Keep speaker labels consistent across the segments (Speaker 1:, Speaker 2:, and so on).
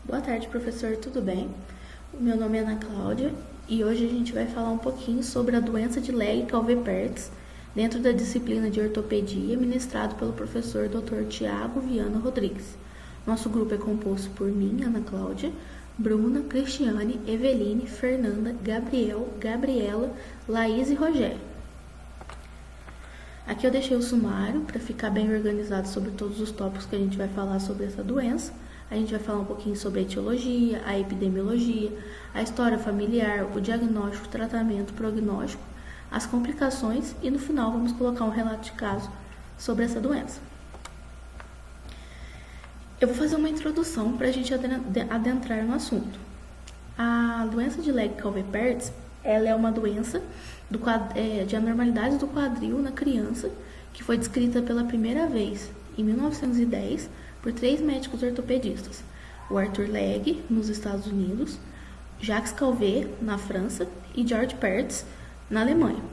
Speaker 1: Boa tarde, professor, tudo bem? O meu nome é Ana Cláudia e hoje a gente vai falar um pouquinho sobre a doença de Legg-Calvé-Pertz dentro da disciplina de ortopedia ministrado pelo professor Dr. Tiago Viana Rodrigues. Nosso grupo é composto por mim, Ana Cláudia, Bruna, Cristiane, Eveline, Fernanda, Gabriel, Gabriela, Laís e Rogério. Aqui eu deixei o sumário para ficar bem organizado sobre todos os tópicos que a gente vai falar sobre essa doença. A gente vai falar um pouquinho sobre a etiologia, a epidemiologia, a história familiar, o diagnóstico, tratamento, prognóstico, as complicações e no final vamos colocar um relato de caso sobre essa doença. Eu vou fazer uma introdução para a gente adentrar no assunto. A doença de Legg-Calvé-Pertz, ela é uma doença de anormalidades do quadril na criança que foi descrita pela primeira vez em 1910 por 3 médicos ortopedistas, o Arthur Legg, nos Estados Unidos, Jacques Calvé, na França, e George Pertz, na Alemanha.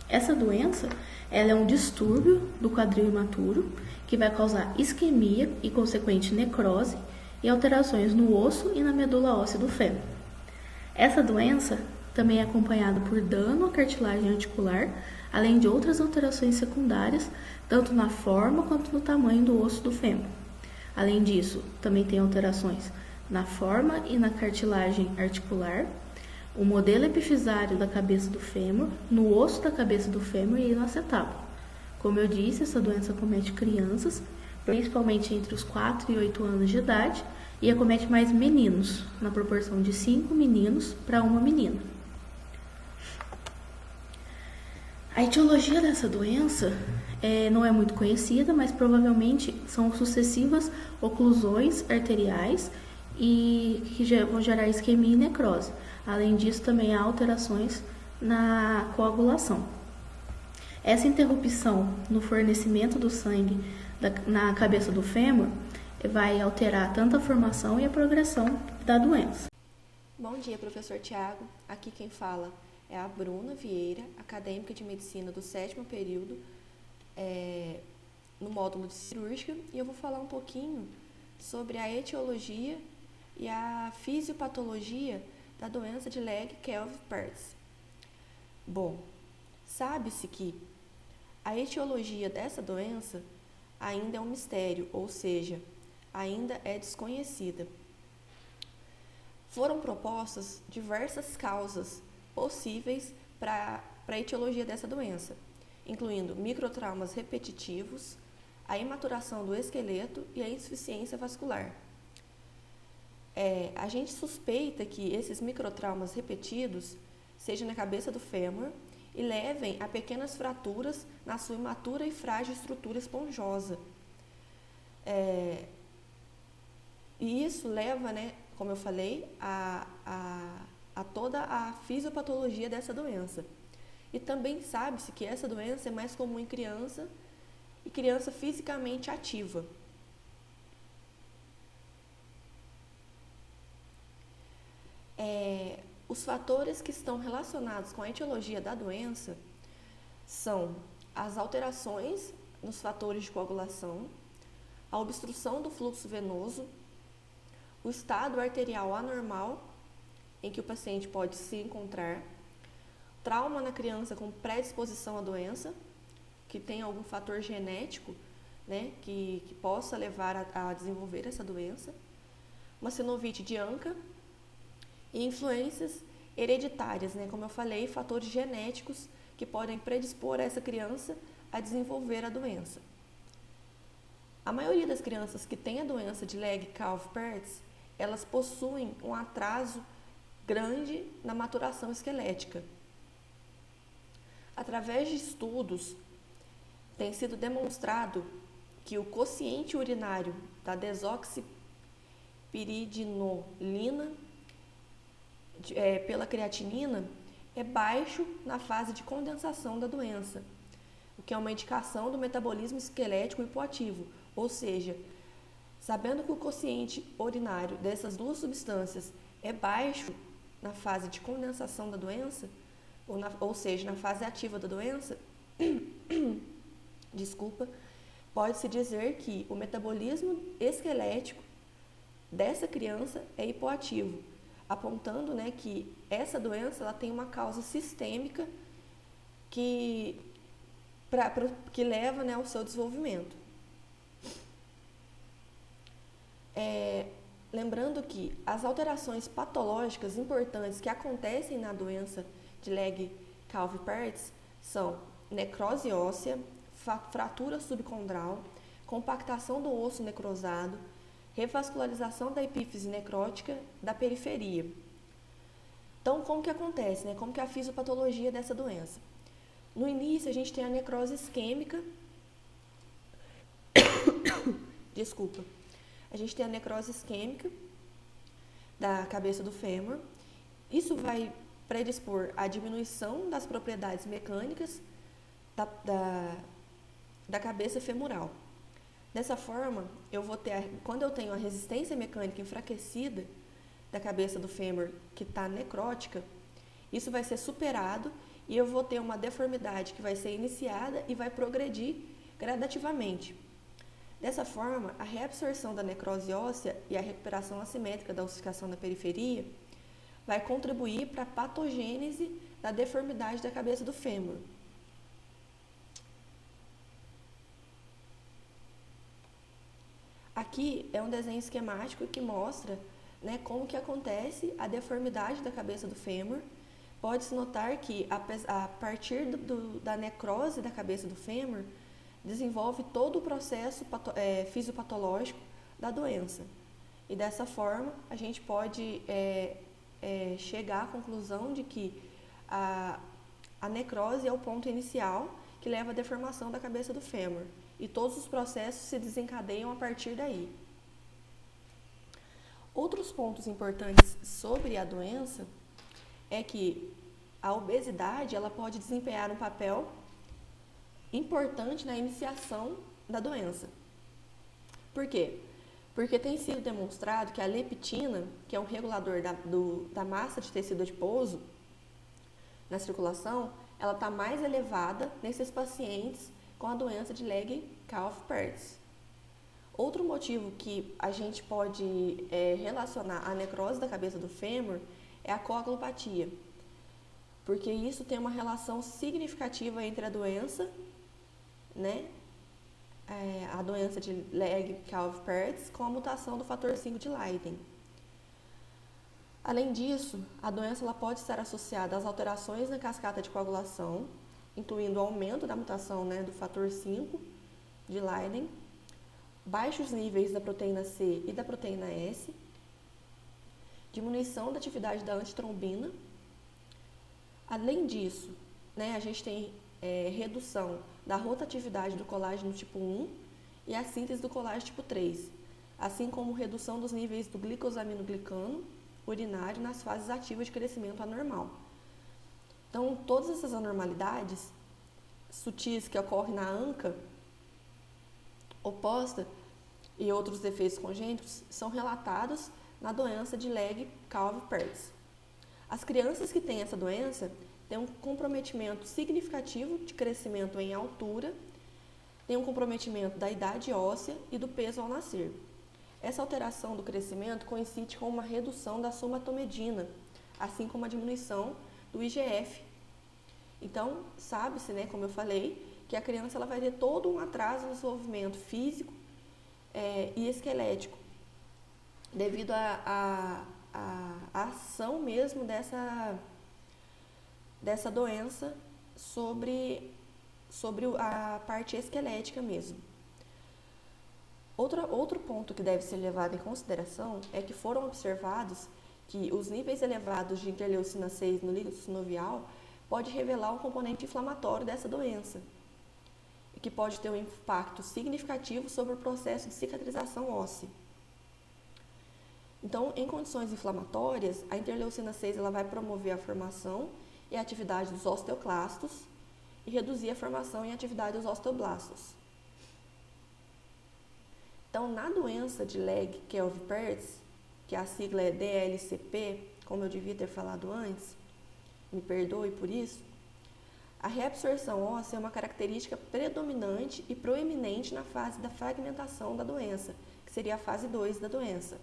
Speaker 1: Essa doença ela é um distúrbio do quadril imaturo que vai causar isquemia e consequente necrose e alterações no osso e na medula óssea do fêmur. Essa doença também é acompanhada por dano à cartilagem articular, além de outras alterações secundárias, tanto na forma quanto no tamanho do osso do fêmur. Além disso, também tem alterações na forma e na cartilagem articular, o modelo epifisário da cabeça do fêmur, no osso da cabeça do fêmur e no acetábulo. Como eu disse, essa doença acomete crianças, principalmente entre os 4 e 8 anos de idade, e acomete mais meninos, na proporção de 5 meninos para 1 menina. A etiologia dessa doença não é muito conhecida, mas provavelmente são sucessivas oclusões arteriais e que vão gerar isquemia e necrose. Além disso, também há alterações na coagulação. Essa interrupção no fornecimento do sangue na cabeça do fêmur vai alterar tanto a formação e a progressão da doença.
Speaker 2: Bom dia, professor Tiago. Aqui quem fala é a Bruna Vieira, acadêmica de medicina do 7º período, no módulo de cirúrgica, e eu vou falar um pouquinho sobre a etiologia e a fisiopatologia da doença de Legg-Calvé-Pertz. Bom, sabe-se que a etiologia dessa doença ainda é um mistério, ou seja, ainda é desconhecida. Foram propostas diversas causas possíveis para a etiologia dessa doença, incluindo microtraumas repetitivos, a imaturação do esqueleto e a insuficiência vascular. A gente suspeita que esses microtraumas repetidos sejam na cabeça do fêmur e levem a pequenas fraturas na sua imatura e frágil estrutura esponjosa. E isso leva, como eu falei, a toda a fisiopatologia dessa doença. E também sabe-se que essa doença é mais comum em criança e criança fisicamente ativa. Os fatores que estão relacionados com a etiologia da doença são as alterações nos fatores de coagulação, a obstrução do fluxo venoso, o estado arterial anormal em que o paciente pode se encontrar, trauma na criança com predisposição à doença, que tem algum fator genético, que possa levar a desenvolver essa doença, uma sinovite de ANCA e influências hereditárias, como eu falei, fatores genéticos que podem predispor essa criança a desenvolver a doença. A maioria das crianças que têm a doença de Legg-Calvé-Pertz, elas possuem um atraso grande na maturação esquelética. Através de estudos, tem sido demonstrado que o quociente urinário da desoxipiridinolina pela creatinina é baixo na fase de condensação da doença, o que é uma indicação do metabolismo esquelético hipoativo, ou seja, sabendo que o quociente urinário dessas duas substâncias é baixo na fase de condensação da doença, ou seja, na fase ativa da doença, pode-se dizer que o metabolismo esquelético dessa criança é hipoativo, apontando, né, que essa doença ela tem uma causa sistêmica que leva, né, ao seu desenvolvimento. Lembrando que as alterações patológicas importantes que acontecem na doença de Legg-Calvé-Pertz são necrose óssea, fratura subcondral, compactação do osso necrosado, revascularização da epífise necrótica da periferia. Então, como que acontece, né? Como que é a fisiopatologia dessa doença? No início, a gente tem a necrose isquêmica. Desculpa. A gente tem a necrose isquêmica da cabeça do fêmur. Isso vai predispor à diminuição das propriedades mecânicas da cabeça femoral. Dessa forma, quando eu tenho a resistência mecânica enfraquecida da cabeça do fêmur que está necrótica, isso vai ser superado e eu vou ter uma deformidade que vai ser iniciada e vai progredir gradativamente. Dessa forma, a reabsorção da necrose óssea e a recuperação assimétrica da ossificação da periferia vai contribuir para a patogênese da deformidade da cabeça do fêmur. Aqui é um desenho esquemático que mostra, né, como que acontece a deformidade da cabeça do fêmur. Pode-se notar que, a partir da necrose da cabeça do fêmur, desenvolve todo o processo fisiopatológico da doença. E dessa forma, a gente pode chegar à conclusão de que a necrose é o ponto inicial que leva à deformação da cabeça do fêmur. E todos os processos se desencadeiam a partir daí. Outros pontos importantes sobre a doença é que a obesidade ela pode desempenhar um papel importante na iniciação da doença. Por quê? Porque tem sido demonstrado que a leptina, que é um regulador da massa de tecido adiposo na circulação, ela está mais elevada nesses pacientes com a doença de Legg-Calvé-Pertz. Outro motivo que a gente pode relacionar a necrose da cabeça do fêmur é a coagulopatia, porque isso tem uma relação significativa entre a doença, né, a doença de Legg-Calvé-Pertz com a mutação do fator 5 de Leiden. Além disso, a doença ela pode estar associada às alterações na cascata de coagulação, incluindo o aumento da mutação, né, do fator 5 de Leiden, baixos níveis da proteína C e da proteína S, diminuição da atividade da antitrombina. Além disso, né, a gente tem redução da rotatividade do colágeno tipo 1 e a síntese do colágeno tipo 3, assim como redução dos níveis do glicosaminoglicano urinário nas fases ativas de crescimento anormal. Então, todas essas anormalidades sutis que ocorrem na anca oposta e outros defeitos congênitos são relatados na doença de Legg-Calvé-Pertz. As crianças que têm essa doença têm um comprometimento significativo de crescimento em altura, têm um comprometimento da idade óssea e do peso ao nascer. Essa alteração do crescimento coincide com uma redução da somatomedina, assim como a diminuição do IGF. Então, sabe-se, né, como eu falei, que a criança ela vai ter todo um atraso no desenvolvimento físico e esquelético, devido à ação mesmo dessa doença sobre a parte esquelética mesmo. Outro ponto que deve ser levado em consideração é que foram observados que os níveis elevados de interleucina 6 no líquido sinovial pode revelar um componente inflamatório dessa doença, e que pode ter um impacto significativo sobre o processo de cicatrização óssea. Então, em condições inflamatórias, a interleucina 6 ela vai promover a formação e a atividade dos osteoclastos e reduzir a formação e a atividade dos osteoblastos. Então, na doença de Legg-Calvé-Pertz, que a sigla é DLCP, como eu devia ter falado antes, me perdoe por isso, a reabsorção óssea é uma característica predominante e proeminente na fase da fragmentação da doença, que seria a fase 2 da doença.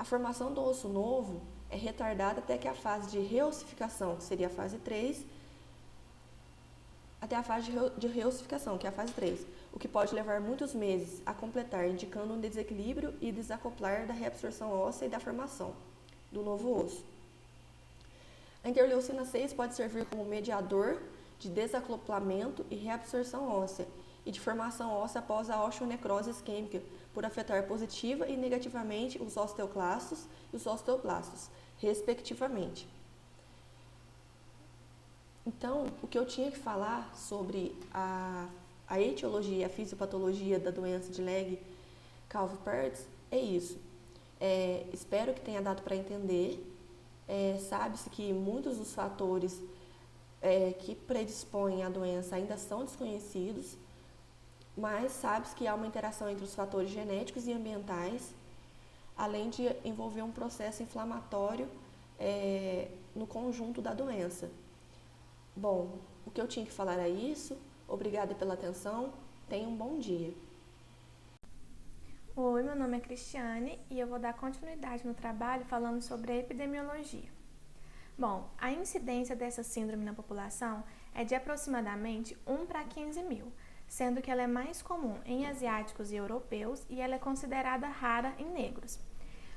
Speaker 2: A formação do osso novo é retardada até que a fase de reossificação, que seria a fase 3, até a fase de reossificação, que é a fase 3, o que pode levar muitos meses a completar, indicando um desequilíbrio e desacoplar da reabsorção óssea e da formação do novo osso. A interleucina 6 pode servir como mediador de desacoplamento e reabsorção óssea e de formação óssea após a osteonecrose isquêmica, por afetar positiva e negativamente os osteoclastos e os osteoblastos, respectivamente. Então, o que eu tinha que falar sobre a etiologia e a fisiopatologia da doença de Legg-Calvé-Pertz é isso. Espero que tenha dado para entender. Sabe-se que muitos dos fatores que predispõem à doença ainda são desconhecidos, mas sabe-se que há uma interação entre os fatores genéticos e ambientais, além de envolver um processo inflamatório no conjunto da doença. Bom, o que eu tinha que falar é isso. Obrigada pela atenção. Tenha um bom dia.
Speaker 3: Oi, meu nome é Cristiane e eu vou dar continuidade no trabalho falando sobre a epidemiologia. Bom, a incidência dessa síndrome na população é de aproximadamente 1 para 15 mil, sendo que ela é mais comum em asiáticos e europeus e ela é considerada rara em negros.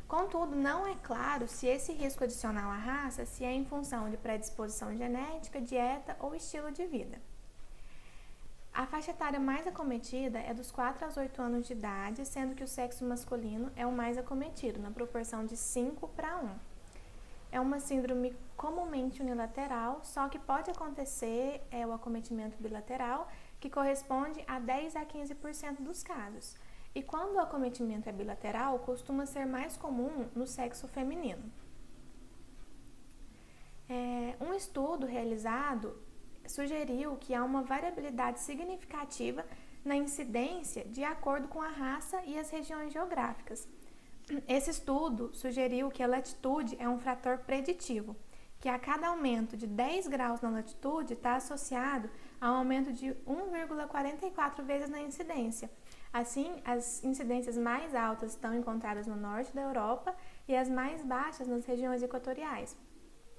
Speaker 3: Contudo, não é claro se esse risco adicional à raça se é em função de predisposição genética, dieta ou estilo de vida. A faixa etária mais acometida é dos 4 aos 8 anos de idade, sendo que o sexo masculino é o mais acometido, na proporção de 5 para 1. É uma síndrome comumente unilateral, só que pode acontecer o acometimento bilateral, que corresponde a 10 a 15% dos casos. E quando o acometimento é bilateral, costuma ser mais comum no sexo feminino. Um estudo realizado sugeriu que há uma variabilidade significativa na incidência de acordo com a raça e as regiões geográficas. Esse estudo sugeriu que a latitude é um fator preditivo, que a cada aumento de 10 graus na latitude está associado a um aumento de 1,44 vezes na incidência. Assim, as incidências mais altas estão encontradas no norte da Europa e as mais baixas nas regiões equatoriais,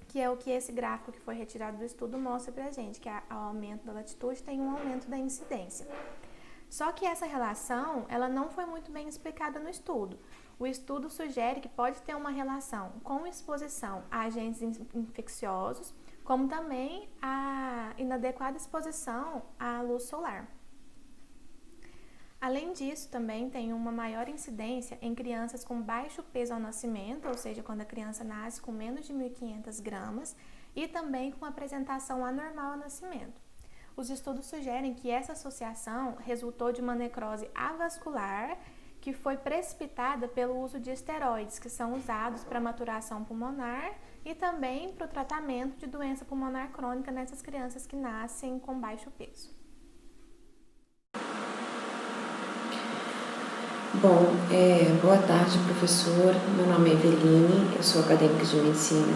Speaker 3: que é o que esse gráfico que foi retirado do estudo mostra pra gente, que ao aumento da latitude tem um aumento da incidência. Só que essa relação, ela não foi muito bem explicada no estudo. O estudo sugere que pode ter uma relação com exposição a agentes infecciosos, como também a inadequada exposição à luz solar. Além disso, também tem uma maior incidência em crianças com baixo peso ao nascimento, ou seja, quando a criança nasce com menos de 1.500 gramas, e também com apresentação anormal ao nascimento. Os estudos sugerem que essa associação resultou de uma necrose avascular que foi precipitada pelo uso de esteroides, que são usados para maturação pulmonar e também para o tratamento de doença pulmonar crônica nessas crianças que nascem com baixo peso.
Speaker 4: Bom, boa tarde, professor. Meu nome é Eveline, eu sou acadêmica de medicina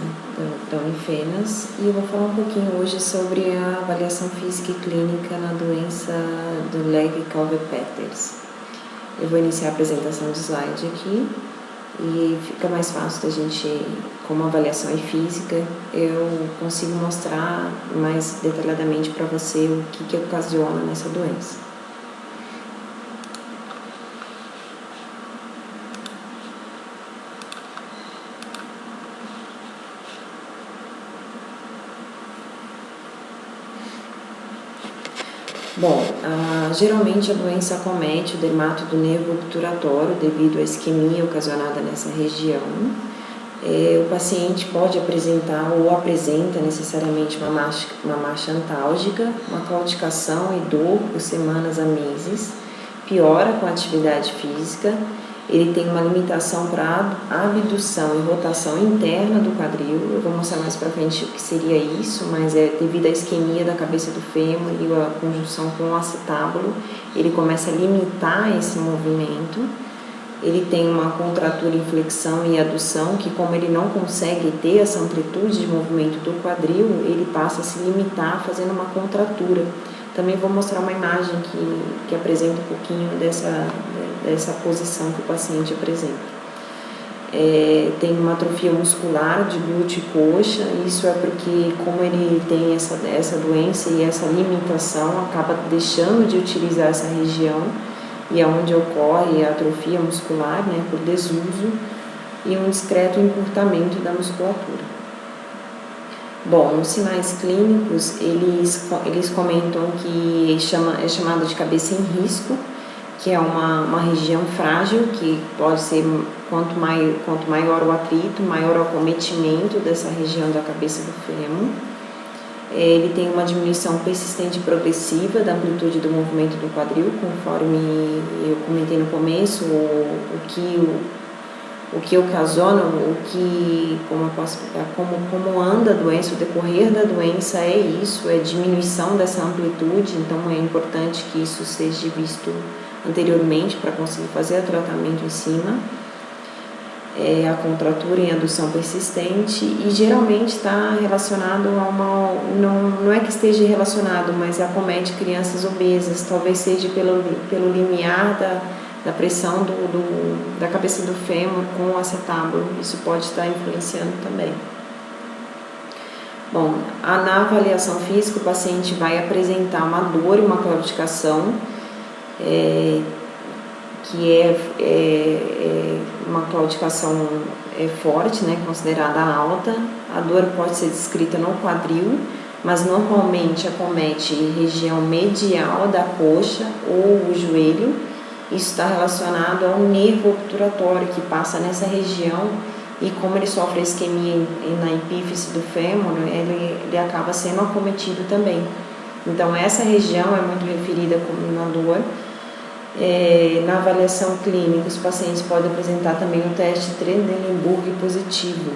Speaker 4: da Unifenas e eu vou falar um pouquinho hoje sobre a avaliação física e clínica na doença do Legg-Calvé-Pertz. Eu vou iniciar a apresentação do slide aqui e fica mais fácil da gente, como a avaliação é física, eu consigo mostrar mais detalhadamente para você o que ocasiona nessa doença. Bom, geralmente a doença acomete o dermato do nervo obturatório devido à isquemia ocasionada nessa região. O paciente pode apresentar ou apresenta necessariamente uma marcha antálgica, uma claudicação e dor por semanas a meses, piora com a atividade física, ele tem uma limitação para abdução e rotação interna do quadril. Eu vou mostrar mais para frente o que seria isso, mas devido à isquemia da cabeça do fêmur e a conjunção com o acetábulo, ele começa a limitar esse movimento. Ele tem uma contratura em flexão e adução, que como ele não consegue ter essa amplitude de movimento do quadril, ele passa a se limitar fazendo uma contratura. Também vou mostrar uma imagem que apresenta um pouquinho dessa posição que o paciente apresenta. tem uma atrofia muscular de glúteo e coxa. Isso é porque, como ele tem essa doença e essa limitação, acaba deixando de utilizar essa região, e é onde ocorre a atrofia muscular, né, por desuso e um discreto encurtamento da musculatura. Bom, os sinais clínicos, eles comentam que é chamado de cabeça em risco, que é uma região frágil, que pode ser, quanto maior o atrito, maior o acometimento dessa região da cabeça do fêmur. Ele tem uma diminuição persistente e progressiva da amplitude do movimento do quadril, conforme eu comentei no começo, o que ocasiona, como eu posso explicar, como anda a doença, o decorrer da doença é isso, é diminuição dessa amplitude. Então é importante que isso seja visto anteriormente para conseguir fazer o tratamento em cima. A contratura em adução persistente, e geralmente está relacionado a não é que esteja relacionado, mas acomete crianças obesas, talvez seja pelo limiar da pressão da cabeça do fêmur com o acetábulo. Isso pode estar influenciando também. Bom, na avaliação física, o paciente vai apresentar uma dor e uma claudicação, que é uma claudicação forte, né, considerada alta. A dor pode ser descrita no quadril, mas normalmente acomete região medial da coxa ou o joelho. Isso está relacionado ao nervo obturatório que passa nessa região, e como ele sofre a isquemia na epífise do fêmur, ele acaba sendo acometido também. Então essa região é muito referida como na dor. Na avaliação clínica, os pacientes podem apresentar também o teste Trendelenburg positivo.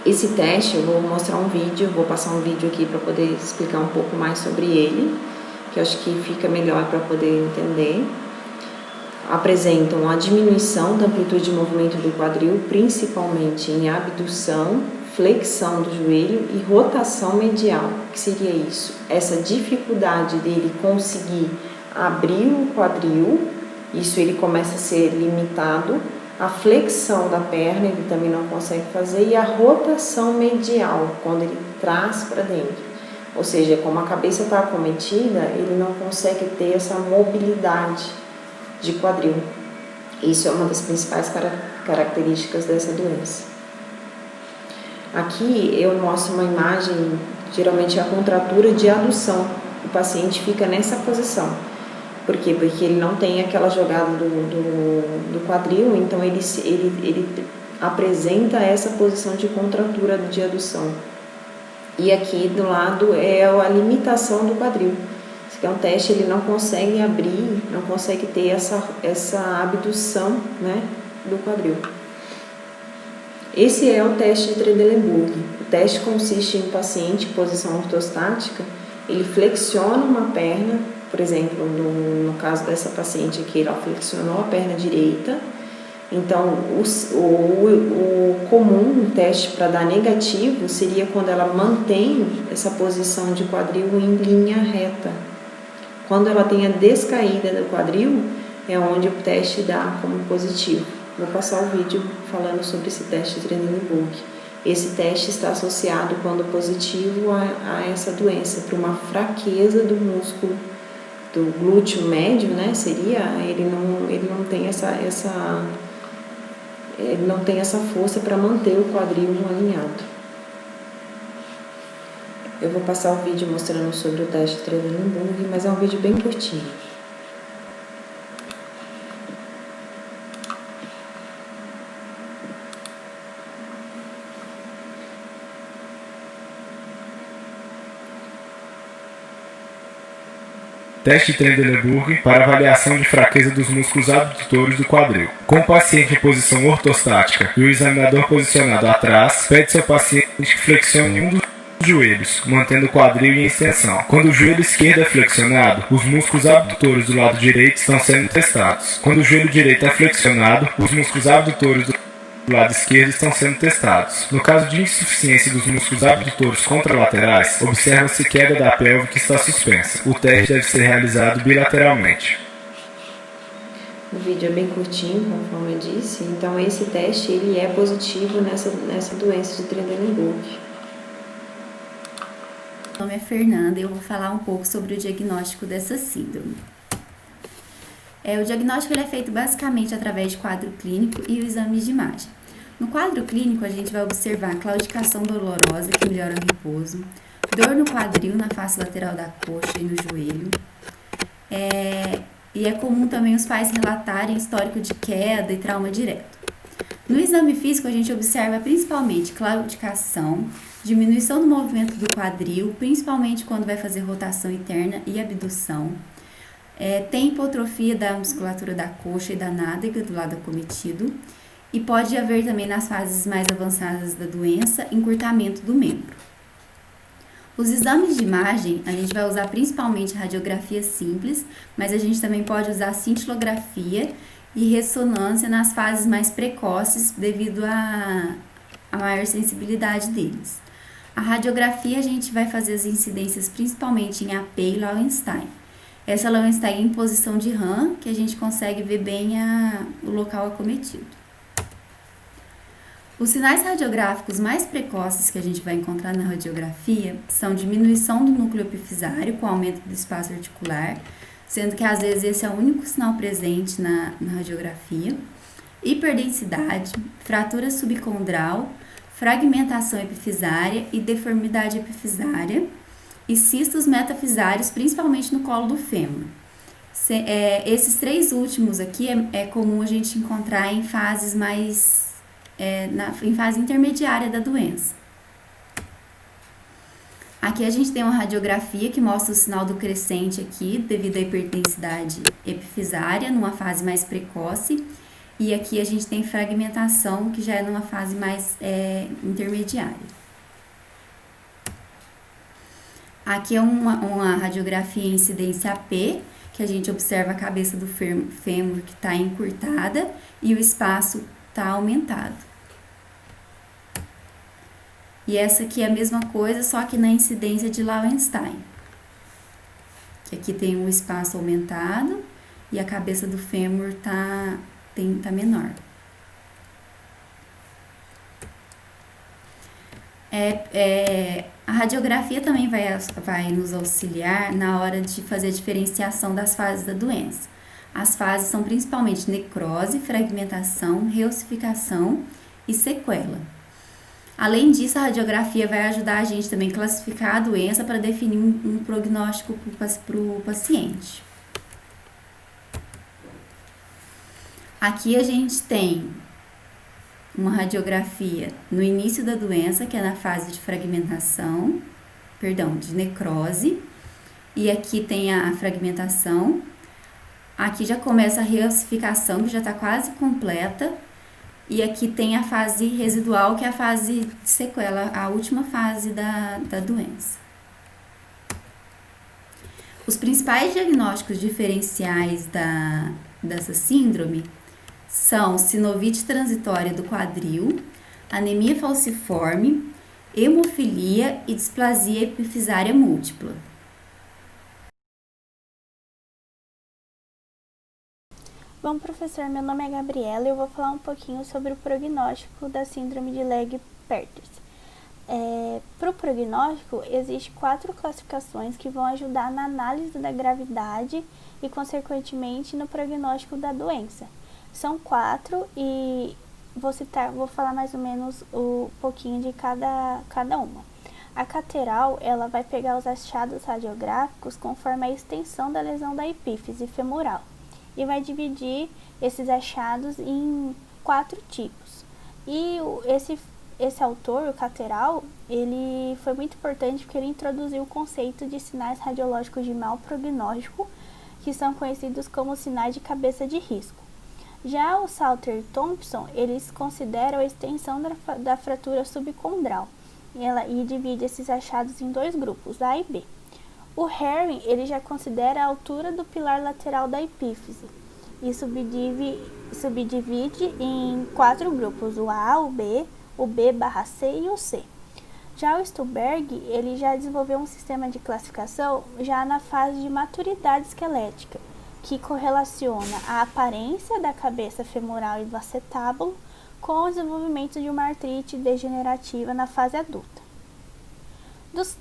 Speaker 4: Esse teste, eu vou mostrar um vídeo, vou passar um vídeo aqui para poder explicar um pouco mais sobre ele, que eu acho que fica melhor para poder entender. Apresentam a diminuição da amplitude de movimento do quadril, principalmente em abdução, flexão do joelho e rotação medial. O que seria isso? Essa dificuldade dele conseguir abrir o quadril, isso ele começa a ser limitado. A flexão da perna ele também não consegue fazer, e a rotação medial, quando ele traz para dentro. Ou seja, como a cabeça está acometida, ele não consegue ter essa mobilidade de quadril. Isso é uma das principais características dessa doença. Aqui eu mostro uma imagem, geralmente é a contratura de adução. O paciente fica nessa posição. Por quê? Porque ele não tem aquela jogada do quadril, então ele apresenta essa posição de contratura de adução. E aqui do lado é a limitação do quadril. Esse aqui é um teste, ele não consegue abrir, não consegue ter essa abdução, né, do quadril. Esse é o teste de Trendelenburg. O teste consiste em um paciente em posição ortostática, ele flexiona uma perna. Por exemplo, no caso dessa paciente aqui, ela flexionou a perna direita. Então, o comum, o teste para dar negativo, seria quando ela mantém essa posição de quadril em linha reta. Quando ela tem a descaída do quadril, é onde o teste dá como positivo. Vou passar o vídeo falando sobre esse teste de Trendelenburg. Esse teste está associado, quando positivo, a essa doença, para uma fraqueza do músculo do glúteo médio, né? Ele não tem essa força para manter o quadril alinhado. Eu vou passar o vídeo mostrando sobre o teste de Trendelenburg, mas é um vídeo bem curtinho.
Speaker 5: Teste Trendelenburg para avaliação de fraqueza dos músculos abdutores do quadril. Com o paciente em posição ortostática e o examinador posicionado atrás, pede-se ao paciente que flexione um dos joelhos, mantendo o quadril em extensão. Quando o joelho esquerdo é flexionado, os músculos abdutores do lado direito estão sendo testados. Quando o joelho direito é flexionado, os músculos abdutores do lado esquerdo estão sendo testados. No caso de insuficiência dos músculos abdutores contralaterais, observa-se queda da pelve que está suspensa. O teste deve ser realizado bilateralmente.
Speaker 4: O vídeo é bem curtinho, conforme eu disse, então esse teste ele é positivo nessa doença de Trendelenburg.
Speaker 6: Meu nome é Fernanda e eu vou falar um pouco sobre o diagnóstico dessa síndrome. O diagnóstico ele é feito basicamente através de quadro clínico e o exame de imagem. No quadro clínico, a gente vai observar claudicação dolorosa, que melhora o repouso, dor no quadril, na face lateral da coxa e no joelho. E é comum também os pais relatarem histórico de queda e trauma direto. No exame físico, a gente observa principalmente claudicação, diminuição do movimento do quadril, principalmente quando vai fazer rotação interna e abdução. Tem hipotrofia da musculatura da coxa e da nádega do lado acometido. E pode haver também nas fases mais avançadas da doença, encurtamento do membro. Os exames de imagem, a gente vai usar principalmente radiografia simples, mas a gente também pode usar cintilografia e ressonância nas fases mais precoces devido à maior sensibilidade deles. A radiografia a gente vai fazer as incidências principalmente em AP e Lowenstein. Essa Lowenstein em posição de RAM, que a gente consegue ver bem o local acometido. Os sinais radiográficos mais precoces que a gente vai encontrar na radiografia são diminuição do núcleo epifisário com aumento do espaço articular, sendo que às vezes esse é o único sinal presente na radiografia, hiperdensidade, fratura subcondral, fragmentação epifisária e deformidade epifisária e cistos metafisários, principalmente no colo do fêmur. Esses três últimos aqui é comum a gente encontrar em fases em fase intermediária da doença. Aqui a gente tem uma radiografia que mostra o sinal do crescente aqui, devido à hiperdensidade epifisária, numa fase mais precoce, e aqui a gente tem fragmentação, que já é numa fase mais intermediária. Aqui é uma radiografia em incidência AP, que a gente observa a cabeça do fêmur que está encurtada e o espaço está aumentado. E essa aqui é a mesma coisa, só que na incidência de Lowenstein. Que aqui tem um espaço aumentado e a cabeça do fêmur tá menor. A radiografia também vai nos auxiliar na hora de fazer a diferenciação das fases da doença. As fases são principalmente necrose, fragmentação, reossificação e sequela. Além disso, a radiografia vai ajudar a gente também a classificar a doença para definir um prognóstico para o paciente. Aqui a gente tem uma radiografia no início da doença, que é na fase de de necrose, e aqui tem a fragmentação. Aqui já começa a reossificação, que já está quase completa. E aqui tem a fase residual, que é a fase de sequela, a última fase da doença. Os principais diagnósticos diferenciais dessa síndrome são sinovite transitória do quadril, anemia falciforme, hemofilia e displasia epifisária múltipla.
Speaker 7: Bom, professor, meu nome é Gabriela e eu vou falar um pouquinho sobre o prognóstico da síndrome de Legg-Perkins. Para o prognóstico, existem 4 classificações que vão ajudar na análise da gravidade e, consequentemente, no prognóstico da doença. São 4 e vou falar mais ou menos um pouquinho de cada uma. A cateral, ela vai pegar os achados radiográficos conforme a extensão da lesão da epífise femoral e vai dividir esses achados em 4 tipos. E esse autor, o Cateral, ele foi muito importante porque ele introduziu o conceito de sinais radiológicos de mau prognóstico, que são conhecidos como sinais de cabeça de risco. Já o Salter e Thompson, eles consideram a extensão da fratura subcondral e divide esses achados em 2 grupos, A e B. O Herring, ele já considera a altura do pilar lateral da epífise e subdivide em 4 grupos, o A, o B/C e o C. Já o Stulberg, ele já desenvolveu um sistema de classificação já na fase de maturidade esquelética, que correlaciona a aparência da cabeça femoral e do acetábulo com o desenvolvimento de uma artrite degenerativa na fase adulta.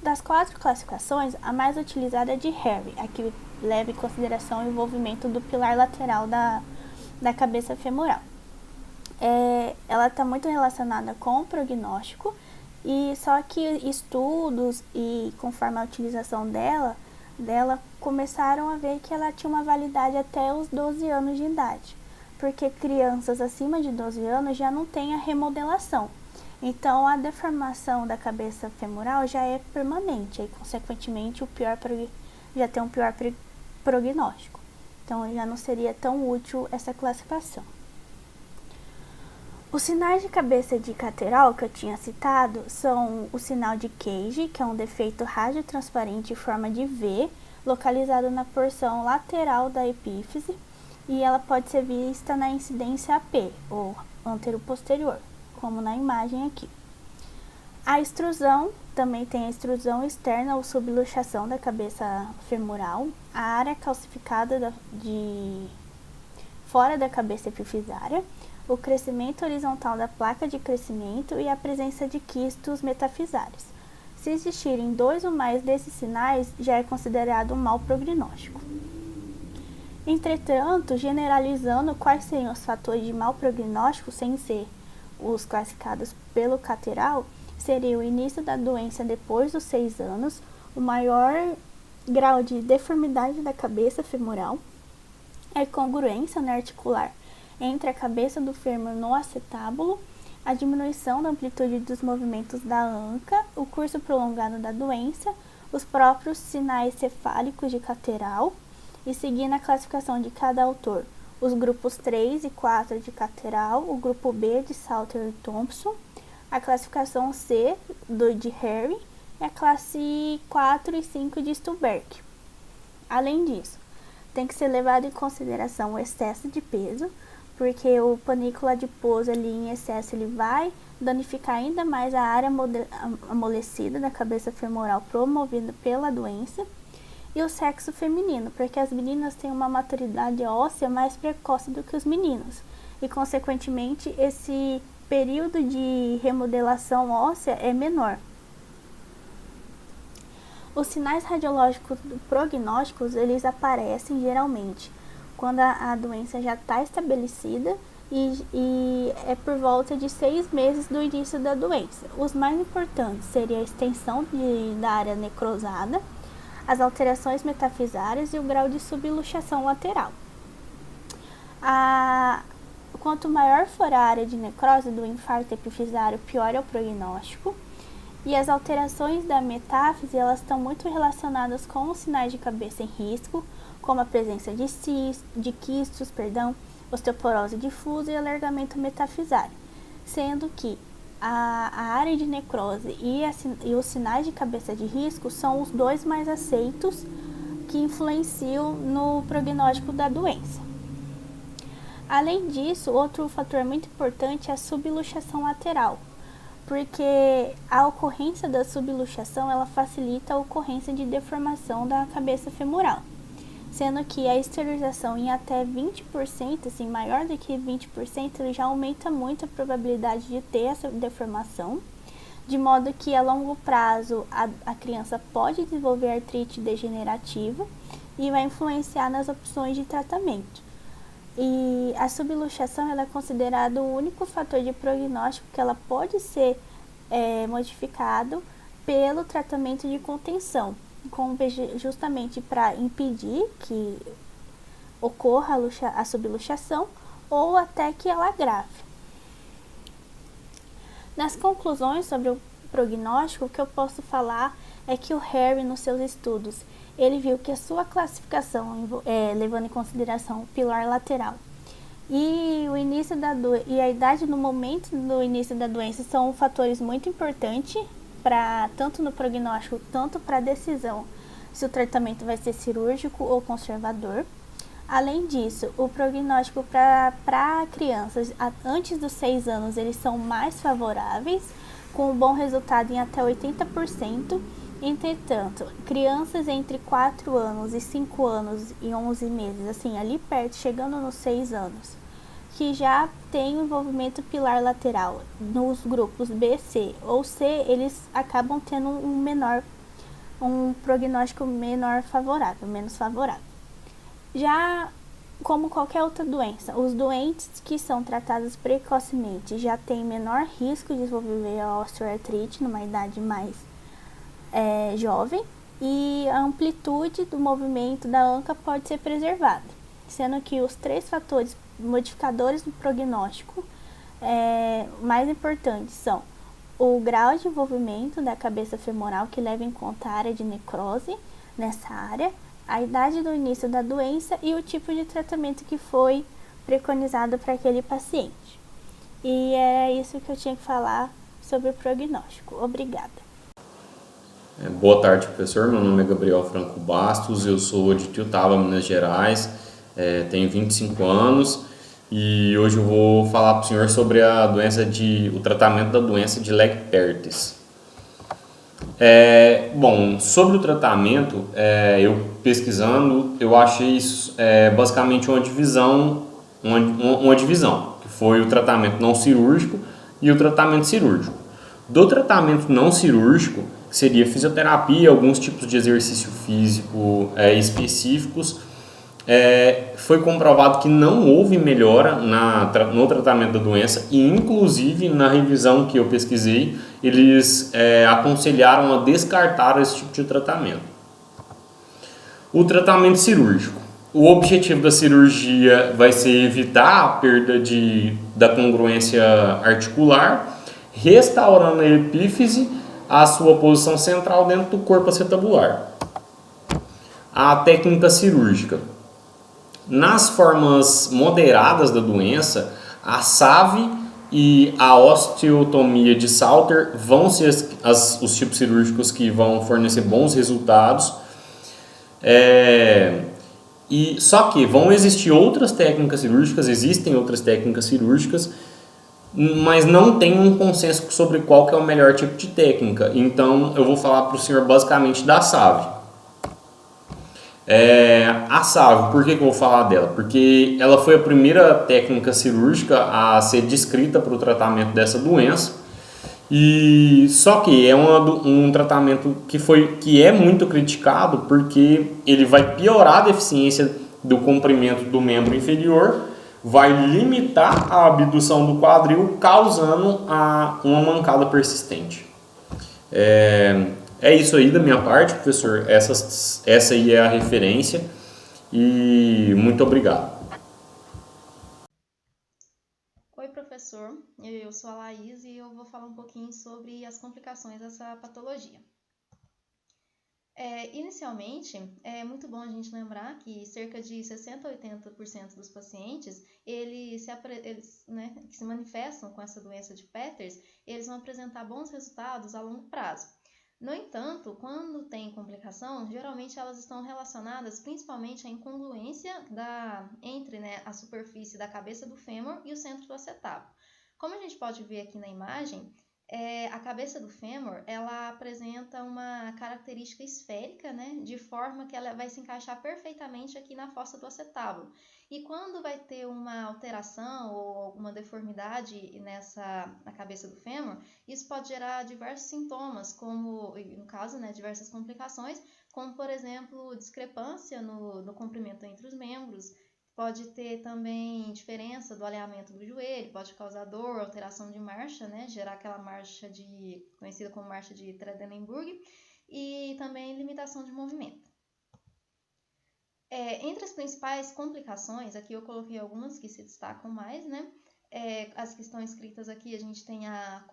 Speaker 7: Das 4 classificações, a mais utilizada é de Harry, a que leva em consideração o envolvimento do pilar lateral da cabeça femoral. Ela está muito relacionada com o prognóstico, e só que estudos e conforme a utilização dela começaram a ver que ela tinha uma validade até os 12 anos de idade, porque crianças acima de 12 anos já não têm a remodelação. Então, a deformação da cabeça femoral já é permanente e, consequentemente, já tem um pior prognóstico. Então, já não seria tão útil essa classificação. Os sinais de cabeça de Caterhall que eu tinha citado são o sinal de Cage, que é um defeito radiotransparente em forma de V, localizado na porção lateral da epífise, e ela pode ser vista na incidência AP, ou antero-posterior, como na imagem aqui. A extrusão, também tem a extrusão externa ou subluxação da cabeça femoral, a área calcificada fora da cabeça epifisária, o crescimento horizontal da placa de crescimento e a presença de quistos metafisários. Se existirem 2 ou mais desses sinais, já é considerado um mau prognóstico. Entretanto, generalizando quais seriam os fatores de mau prognóstico, sem ser os classificados pelo Caterhall, seria o início da doença depois dos 6 anos, o maior grau de deformidade da cabeça femoral, a incongruência articular entre a cabeça do fêmur no acetábulo, a diminuição da amplitude dos movimentos da anca, o curso prolongado da doença, os próprios sinais cefálicos de Caterhall, e seguindo a classificação de cada autor, os grupos 3 e 4 de Caterhall, o grupo B de Salter e Thompson, a classificação C de Harry e a classe 4 e 5 de Stulberg. Além disso, tem que ser levado em consideração o excesso de peso, porque o panículo adiposo ali em excesso ele vai danificar ainda mais a área amolecida da cabeça femoral promovida pela doença, e o sexo feminino, porque as meninas têm uma maturidade óssea mais precoce do que os meninos, e consequentemente esse período de remodelação óssea é menor. Os sinais radiológicos prognósticos, eles aparecem geralmente quando a doença já está estabelecida e é por volta de 6 meses do início da doença. Os mais importantes seriam a extensão da área necrosada, as alterações metafisárias e o grau de subluxação lateral. Quanto maior for a área de necrose do infarto epifisário, pior é o prognóstico. E as alterações da metáfise, elas estão muito relacionadas com os sinais de cabeça em risco, como a presença de quistos, osteoporose difusa e alargamento metafisário, sendo que a área de necrose e os sinais de cabeça de risco são os 2 mais aceitos que influenciam no prognóstico da doença. Além disso, outro fator muito importante é a subluxação lateral, porque a ocorrência da subluxação ela facilita a ocorrência de deformação da cabeça femoral, sendo que a esterilização em até 20%, assim, maior do que 20%, ele já aumenta muito a probabilidade de ter essa deformação, de modo que a longo prazo a criança pode desenvolver artrite degenerativa e vai influenciar nas opções de tratamento. E a subluxação ela é considerada o único fator de prognóstico que ela pode ser modificado pelo tratamento de contenção, justamente para impedir que ocorra a subluxação ou até que ela agrave. Nas conclusões sobre o prognóstico, o que eu posso falar é que o Harry, nos seus estudos, ele viu que a sua classificação, levando em consideração o pilar lateral e a idade no momento do início da doença são fatores muito importantes tanto no prognóstico, tanto para a decisão se o tratamento vai ser cirúrgico ou conservador. Além disso, o prognóstico para crianças antes dos 6 anos, eles são mais favoráveis, com um bom resultado em até 80%, Entretanto, crianças entre 4 anos e 5 anos e 11 meses, assim, ali perto, chegando nos 6 anos, que já tem o envolvimento pilar lateral nos grupos B, C ou C, eles acabam tendo um prognóstico menor favorável, menos favorável. Já como qualquer outra doença, os doentes que são tratados precocemente já têm menor risco de desenvolver a osteoartrite numa idade mais jovem, e a amplitude do movimento da anca pode ser preservada, sendo que os 3 fatores modificadores do prognóstico mais importantes são o grau de envolvimento da cabeça femoral, que leva em conta a área de necrose nessa área, a idade do início da doença e o tipo de tratamento que foi preconizado para aquele paciente. E é isso que eu tinha que falar sobre o prognóstico. Obrigada.
Speaker 8: Boa tarde, professor. Meu nome é Gabriel Franco Bastos, eu sou de Tiutaba, Minas Gerais, tenho 25 anos e hoje eu vou falar para o senhor sobre o tratamento da doença de Legg-Perthes. Bom, sobre o tratamento, eu pesquisando, eu achei isso basicamente uma divisão, que foi o tratamento não cirúrgico e o tratamento cirúrgico. Do tratamento não cirúrgico, que seria fisioterapia, alguns tipos de exercício físico específicos, foi comprovado que não houve melhora no tratamento da doença e, inclusive, na revisão que eu pesquisei, eles aconselharam a descartar esse tipo de tratamento. O tratamento cirúrgico. O objetivo da cirurgia vai ser evitar a perda da congruência articular, restaurando a epífise à sua posição central dentro do corpo acetabular. A técnica cirúrgica. Nas formas moderadas da doença, a SAVE e a osteotomia de Salter vão ser os tipos cirúrgicos que vão fornecer bons resultados. Só que vão existir outras técnicas cirúrgicas, existem outras técnicas cirúrgicas, mas não tem um consenso sobre qual que é o melhor tipo de técnica. Então eu vou falar para o senhor basicamente da SAVE. A SAVE, por que eu vou falar dela? Porque ela foi a primeira técnica cirúrgica a ser descrita para o tratamento dessa doença. E só que é um tratamento que é muito criticado, porque ele vai piorar a deficiência do comprimento do membro inferior, vai limitar a abdução do quadril, causando uma mancada persistente. É isso aí da minha parte, professor. Essa aí é a referência e muito obrigado.
Speaker 9: Oi, professor. Eu sou a Laís e eu vou falar um pouquinho sobre as complicações dessa patologia. Inicialmente, é muito bom a gente lembrar que cerca de 60 a 80% dos pacientes, eles que se manifestam com essa doença de Peters, eles vão apresentar bons resultados a longo prazo. No entanto, quando tem complicação, geralmente elas estão relacionadas principalmente à incongruência entre a superfície da cabeça do fêmur e o centro do acetábulo. Como a gente pode ver aqui na imagem, a cabeça do fêmur, ela apresenta uma característica esférica, de forma que ela vai se encaixar perfeitamente aqui na fossa do acetábulo. E quando vai ter uma alteração ou alguma deformidade na cabeça do fêmur, isso pode gerar diversos sintomas, como, no caso, diversas complicações, como, por exemplo, discrepância no comprimento entre os membros. Pode ter também diferença do alinhamento do joelho, pode causar dor, alteração de marcha, gerar aquela marcha conhecida como marcha de Trendelenburg, e também limitação de movimento. Entre as principais complicações, aqui eu coloquei algumas que se destacam mais, as que estão escritas aqui, a gente tem a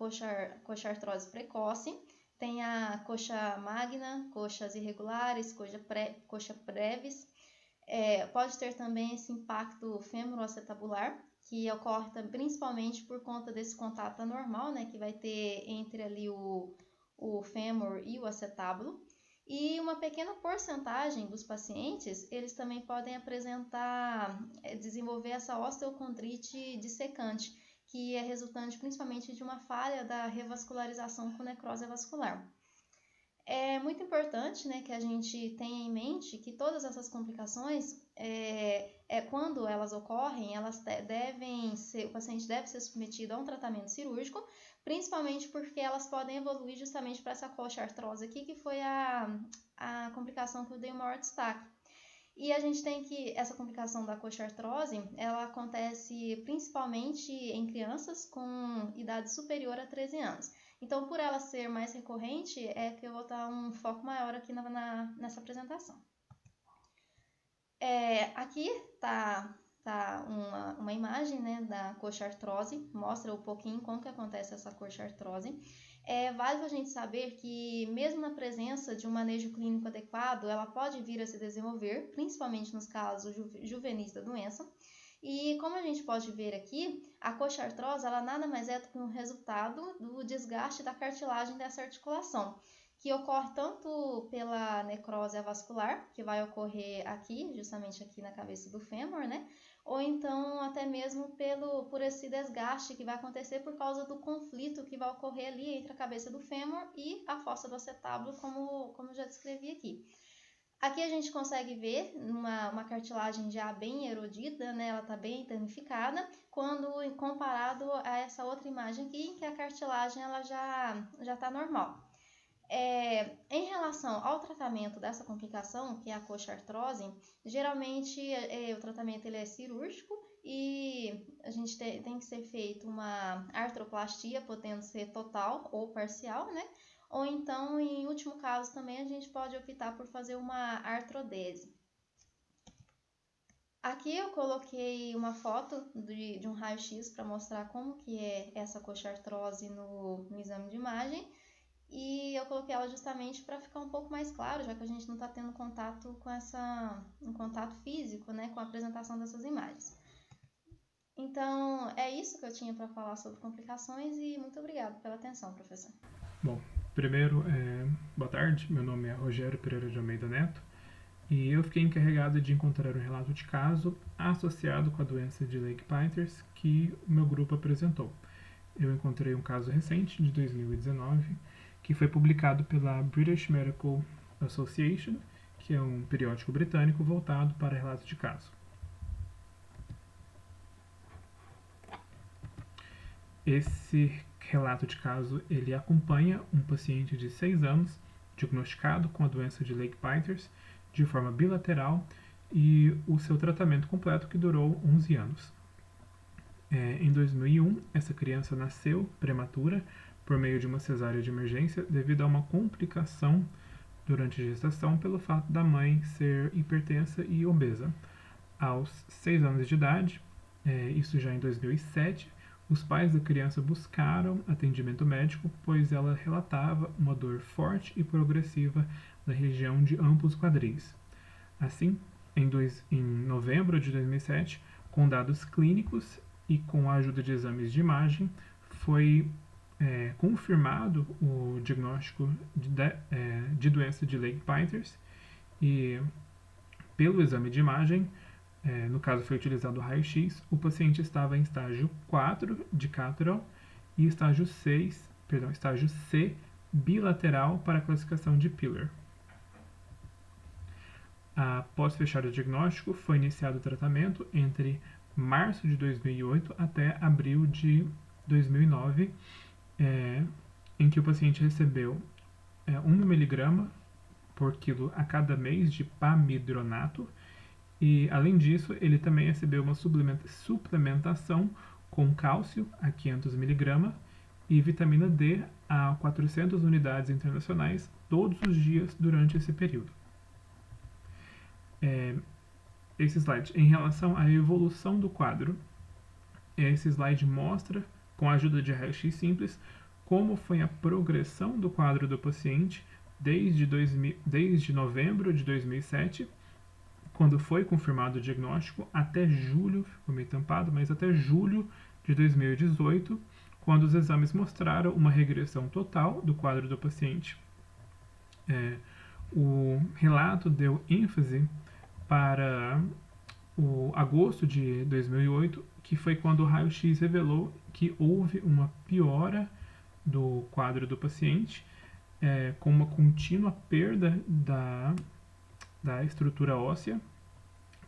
Speaker 9: coxartrose precoce, tem a coxa magna, coxas irregulares, coxa brevis. Pode ter também esse impacto fêmuro-acetabular, que ocorre principalmente por conta desse contato anormal, que vai ter entre ali o fêmur e o acetábulo. E uma pequena porcentagem dos pacientes, eles também podem desenvolver essa osteocondrite dissecante, que é resultante principalmente de uma falha da revascularização com necrose vascular. É muito importante, né, que a gente tenha em mente que todas essas complicações, quando elas ocorrem, o paciente deve ser submetido a um tratamento cirúrgico, principalmente porque elas podem evoluir justamente para essa coxartrose aqui, que foi a complicação que eu dei o maior destaque. E a gente tem que, essa complicação da coxartrose, ela acontece principalmente em crianças com idade superior a 13 anos. Então, por ela ser mais recorrente, é que eu vou dar um foco maior aqui nessa apresentação. Aqui tá uma imagem, né, da coxartrose, mostra um pouquinho como que acontece essa coxartrose. É válido a gente saber que, mesmo na presença de um manejo clínico adequado, ela pode vir a se desenvolver, principalmente nos casos juvenis da doença. E como a gente pode ver aqui, a coxartrose ela nada mais é do que um resultado do desgaste da cartilagem dessa articulação, que ocorre tanto pela necrose avascular, que vai ocorrer aqui, justamente aqui na cabeça do fêmur, né? Ou então até mesmo por esse desgaste que vai acontecer por causa do conflito que vai ocorrer ali entre a cabeça do fêmur e a fossa do acetábulo, como eu já descrevi aqui. Aqui a gente consegue ver uma cartilagem já bem erodida, né? Ela está bem danificada, quando comparado a essa outra imagem aqui, em que a cartilagem ela já está normal. Em relação ao tratamento dessa complicação, que é a coxartrose, geralmente o tratamento ele é cirúrgico e a gente tem que ser feito uma artroplastia, podendo ser total ou parcial, né? Ou então, em último caso, também a gente pode optar por fazer uma artrodese. Aqui eu coloquei uma foto de um raio-x para mostrar como que é essa coxartrose no exame de imagem. E eu coloquei ela justamente para ficar um pouco mais claro, já que a gente não está tendo contato com um contato físico, né, com a apresentação dessas imagens. Então, é isso que eu tinha para falar sobre complicações e muito obrigada pela atenção, professor.
Speaker 10: Bom, primeiro, boa tarde, meu nome é Rogério Pereira de Almeida Neto e eu fiquei encarregado de encontrar um relato de caso associado com a doença de Legg-Peters que o meu grupo apresentou. Eu encontrei um caso recente, de 2019, que foi publicado pela British Medical Association, que é um periódico britânico voltado para relatos de caso. Esse relato de caso ele acompanha um paciente de 6 anos, diagnosticado com a doença de Legg-Peters, de forma bilateral, e o seu tratamento completo que durou 11 anos. Em 2001, essa criança nasceu prematura por meio de uma cesárea de emergência devido a uma complicação durante a gestação pelo fato da mãe ser hipertensa e obesa. Aos 6 anos de idade, isso já em 2007, os pais da criança buscaram atendimento médico, pois ela relatava uma dor forte e progressiva na região de ambos os quadris. Assim, em novembro de 2007, com dados clínicos e com a ajuda de exames de imagem, foi confirmado o diagnóstico de doença de Legg-Peters e, pelo exame de imagem, no caso foi utilizado o raio-x, o paciente estava em estágio 4 de Catterall e estágio C bilateral para a classificação de Piller. Após fechar o diagnóstico, foi iniciado o tratamento entre março de 2008 até abril de 2009, em que o paciente recebeu 1 mg por quilo a cada mês de pamidronato e, além disso, ele também recebeu uma suplementação com cálcio a 500 mg e vitamina D a 400 unidades internacionais todos os dias durante esse período. Esse slide, em relação à evolução do quadro, esse slide mostra, com a ajuda de raio-x simples, como foi a progressão do quadro do paciente desde novembro de 2007, quando foi confirmado o diagnóstico, até julho, ficou meio tampado, mas até julho de 2018, quando os exames mostraram uma regressão total do quadro do paciente. O relato deu ênfase para o agosto de 2008, que foi quando o raio-x revelou que houve uma piora do quadro do paciente, com uma contínua perda da estrutura óssea,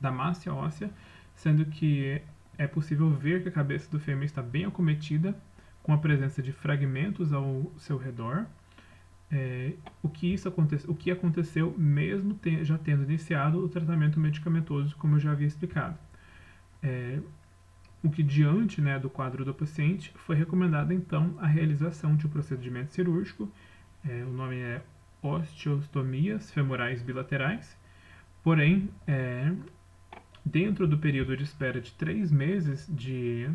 Speaker 10: da massa óssea, sendo que é possível ver que a cabeça do fêmur está bem acometida, com a presença de fragmentos ao seu redor. O que aconteceu mesmo já tendo iniciado o tratamento medicamentoso, como eu já havia explicado. O que diante, né, do quadro do paciente foi recomendada então a realização de um procedimento cirúrgico, o nome é osteostomias femorais bilaterais, porém, dentro do período de espera de 3 meses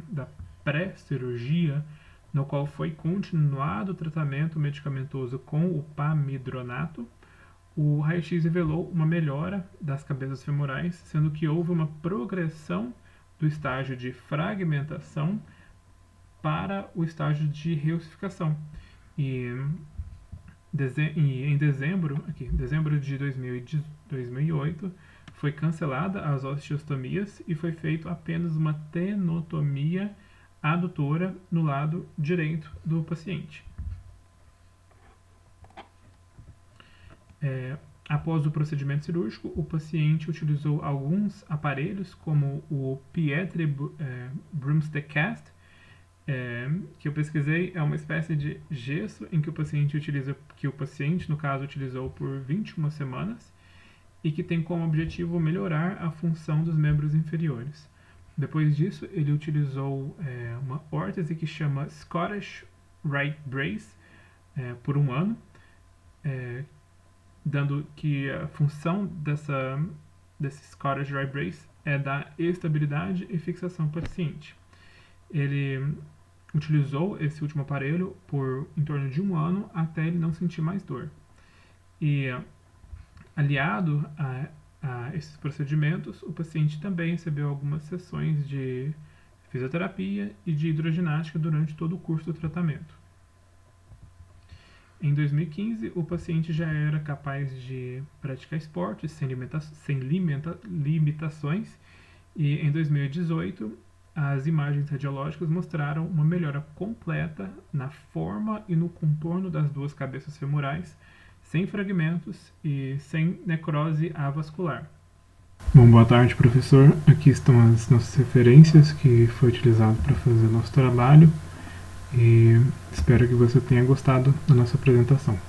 Speaker 10: da pré-cirurgia, no qual foi continuado o tratamento medicamentoso com o pamidronato, o raio-x revelou uma melhora das cabeças femorais, sendo que houve uma progressão do estágio de fragmentação para o estágio de reossificação. E em dezembro de 2008, foi cancelada as osteostomias e foi feito apenas uma tenotomia adutora no lado direito do paciente. Após o procedimento cirúrgico, o paciente utilizou alguns aparelhos, como o Petri Broomstick Cast, que eu pesquisei, é uma espécie de gesso em que o paciente no caso, utilizou por 21 semanas e que tem como objetivo melhorar a função dos membros inferiores. Depois disso, ele utilizou uma órtese que chama Scottish Rite Brace por 1 ano, dando que a função desse Scottish Rite Brace é dar estabilidade e fixação para o paciente. Ele utilizou esse último aparelho por em torno de 1 ano até ele não sentir mais dor. E aliado a esses procedimentos, o paciente também recebeu algumas sessões de fisioterapia e de hidroginástica durante todo o curso do tratamento. Em 2015, o paciente já era capaz de praticar esportes sem limitações, e em 2018, as imagens radiológicas mostraram uma melhora completa na forma e no contorno das 2 cabeças femorais, sem fragmentos e sem necrose avascular. Bom, boa tarde, professor. Aqui estão as nossas referências que foi utilizado para fazer o nosso trabalho, e espero que você tenha gostado da nossa apresentação.